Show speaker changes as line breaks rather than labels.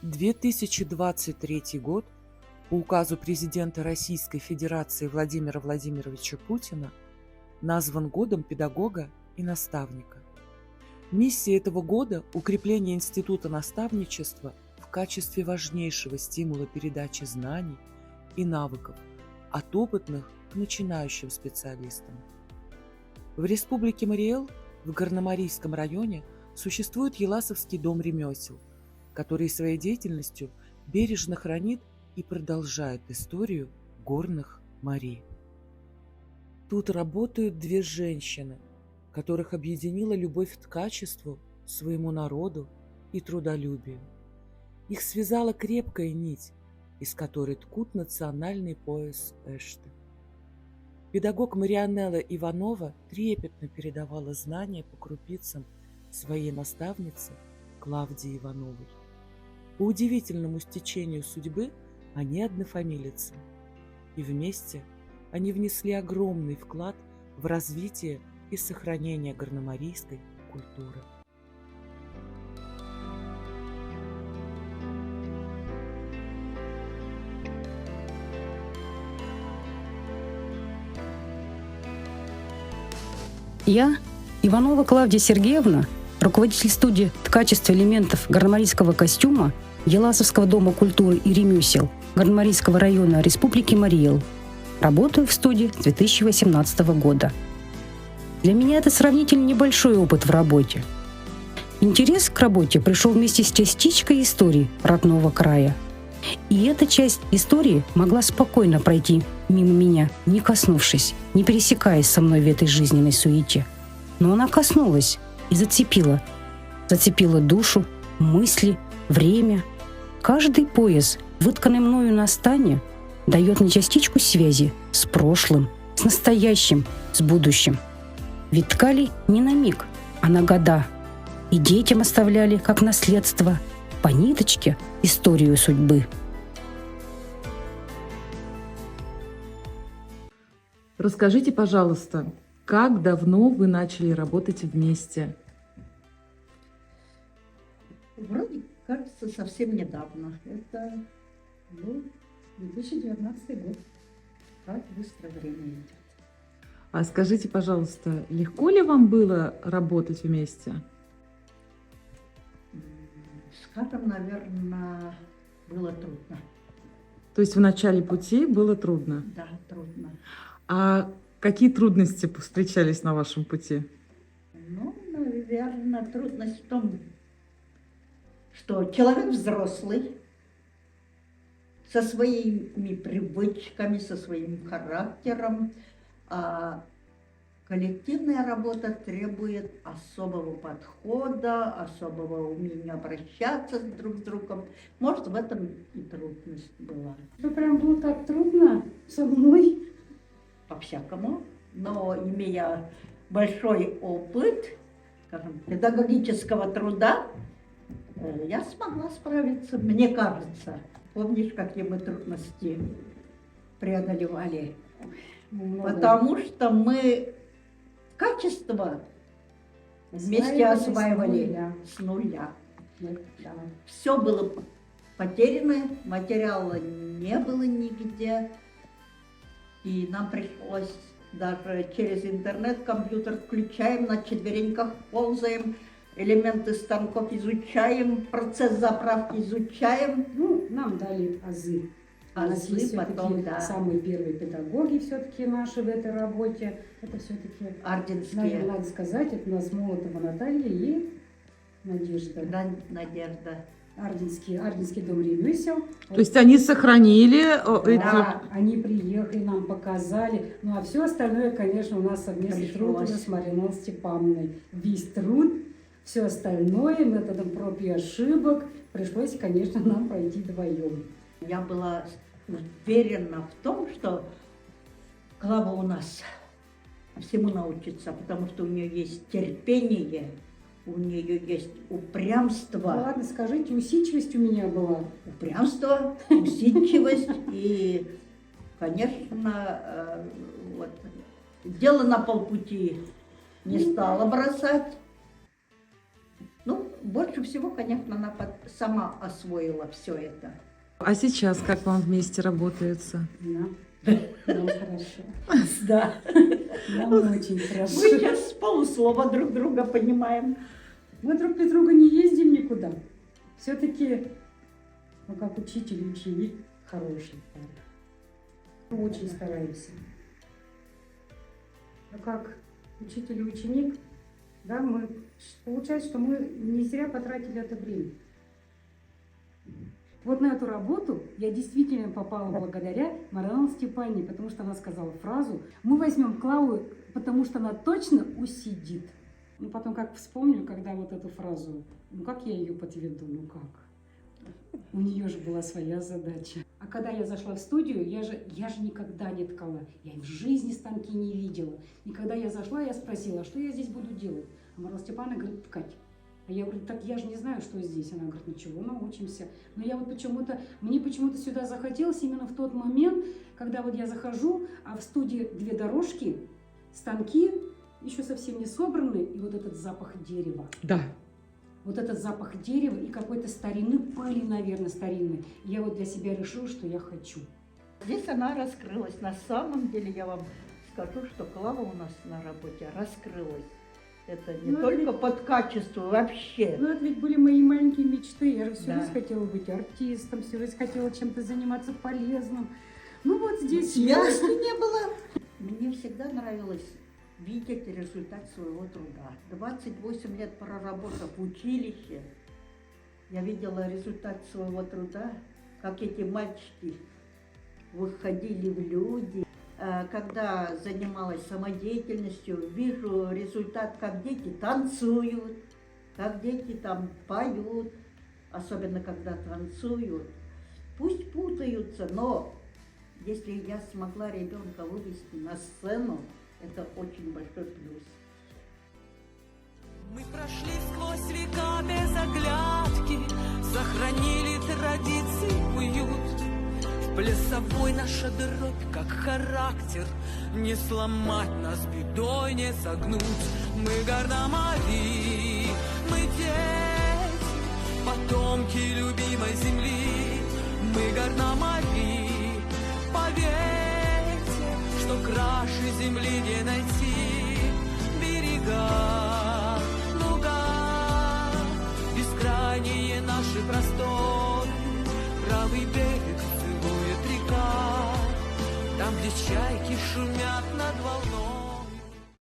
2023 год по указу президента Российской Федерации Владимира Владимировича Путина назван годом педагога и наставника. Миссия этого года – укрепление института наставничества в качестве важнейшего стимула передачи знаний и навыков от опытных к начинающим специалистам. В Республике Мариэл в Горномарийском районе существует Еласовский дом ремесел, который своей деятельностью бережно хранит и продолжает историю горных морей. Тут работают две женщины, которых объединила любовь к качеству, своему народу и трудолюбию. Их связала крепкая нить, из которой ткут национальный пояс Эшты. Педагог Марианелла Иванова трепетно передавала знания по крупицам своей наставнице Клавдии Ивановой. По удивительному стечению судьбы они однофамилицы, и вместе они внесли огромный вклад в развитие и сохранение горномарийской культуры.
Я, Иванова Клавдия Сергеевна, руководитель студии ткачества элементов горномарийского костюма Еласовского дома культуры и ремесел Горномарийского района Республики Мариэл. Работаю в студии с 2018 года. Для меня это сравнительно небольшой опыт в работе. Интерес к работе пришел вместе с частичкой истории родного края. И эта часть истории могла спокойно пройти мимо меня, не коснувшись, не пересекаясь со мной в этой жизненной суете. Но она коснулась и зацепила. Зацепила душу, мысли, время. Каждый пояс, вытканный мною на стане, дает мне частичку связи с прошлым, с настоящим, с будущим. Ведь ткали не на миг, а на года. И детям оставляли, как наследство, по ниточке историю судьбы.
Расскажите, пожалуйста, как давно вы начали работать вместе?
Вроде кажется, совсем недавно. Это 2019 год. Как быстро время идет.
А скажите, пожалуйста, легко ли вам было работать вместе?
Скажем, наверное, было трудно.
То есть в начале пути было трудно?
Да, трудно.
А какие трудности встречались на вашем пути?
Ну, наверное, трудность в том, что человек взрослый, со своими привычками, со своим характером, а коллективная работа требует особого подхода, особого умения обращаться друг с другом. Может, в этом и трудность была.
Что прям было так трудно со мной?
По-всякому. Но имея большой опыт, скажем, педагогического труда, я смогла справиться, мне кажется. Помнишь, какие мы трудности преодолевали? Потому что мы качество вместе осваивали с нуля.
Да.
Все было потеряно, материала не было нигде. И нам пришлось даже через интернет, компьютер включаем, на четвереньках ползаем, элементы станков изучаем, процесс заправки изучаем.
Ну, нам дали азы. У нас есть
потом, да.
Самые первые педагоги все-таки наши в этой работе. Это все-таки,
Орденские.
надо сказать, это у нас Молотова Наталья и Надежда.
Да, Надежда.
Орденский дом ремесел.
То есть они сохранили
Да, они приехали, нам показали. Ну, а все остальное, конечно, у нас совместный труд уже с Мариной Степановной. Весь труд, все остальное методом проб и ошибок пришлось, конечно, нам пройти вдвоем.
Я была уверена в том, что Клава у нас всему научится, потому что у нее есть терпение, у нее есть упрямство.
Ну, ладно, скажите, усидчивость у меня была.
Упрямство, усидчивость и, конечно, вот, дело на полпути не стала бросать. Ну, больше всего, конечно, она сама освоила все это.
А сейчас как вам вместе работается?
Нам хорошо.
Да.
Нам очень
Мы
хорошо.
сейчас с полуслова друг друга понимаем.
Мы друг без друга не ездим никуда. Все-таки, ну, как учитель и ученик, хороший парень. Очень стараемся. Ну, как учитель и ученик, да, получается, что мы не зря потратили это время. Вот на эту работу я действительно попала благодаря Марине Степановне, потому что она сказала фразу: мы возьмем Клаву, потому что она точно усидит. Ну, потом как вспомню, когда вот эту фразу, ну, как я ее подведу, ну, как? У нее же была своя задача. А когда я зашла в студию, я же никогда не ткала. Я в жизни станки не видела. И когда я зашла, я спросила, что я здесь буду делать? А Марина Степановна говорит: ткать. А я говорю: так я же не знаю, что здесь. Она говорит: ничего, научимся. Но я вот мне почему-то сюда захотелось именно в тот момент, когда вот я захожу, а в студии 2 дорожки, станки еще совсем не собраны, и вот этот запах дерева.
Да.
Вот этот запах дерева и какой-то старины, пыли, наверное, старинной. Я вот для себя решила, что я хочу.
Здесь она раскрылась. На самом деле я вам скажу, что Клава у нас на работе раскрылась. Это не только под качество, вообще.
Ну, это ведь были мои маленькие мечты. Я же всю
Да.
жизнь хотела быть артистом, всю жизнь хотела чем-то заниматься полезным. Ну, вот здесь
Ясно не было. Мне всегда нравилось видеть результат своего труда. 28 лет проработав в училище, я видела результат своего труда, как эти мальчики выходили в люди. Когда занималась самодеятельностью, вижу результат, как дети танцуют, как дети там поют, особенно когда танцуют. Пусть путаются, но если я смогла ребенка вывести на сцену, это очень большой плюс.
Мы прошли сквозь века без оглядки, сохранили традиции, уют. В плясовой наша дробь, как характер, не сломать нас бедой, не согнуть. Мы Гардемари, мы дети, потомки любимой земли. Мы Гардемари, поверьте, что краше земли не найти. Берега, луга, бескрайние наши просторы, правый берег целует река, там, где чайки шумят над волной.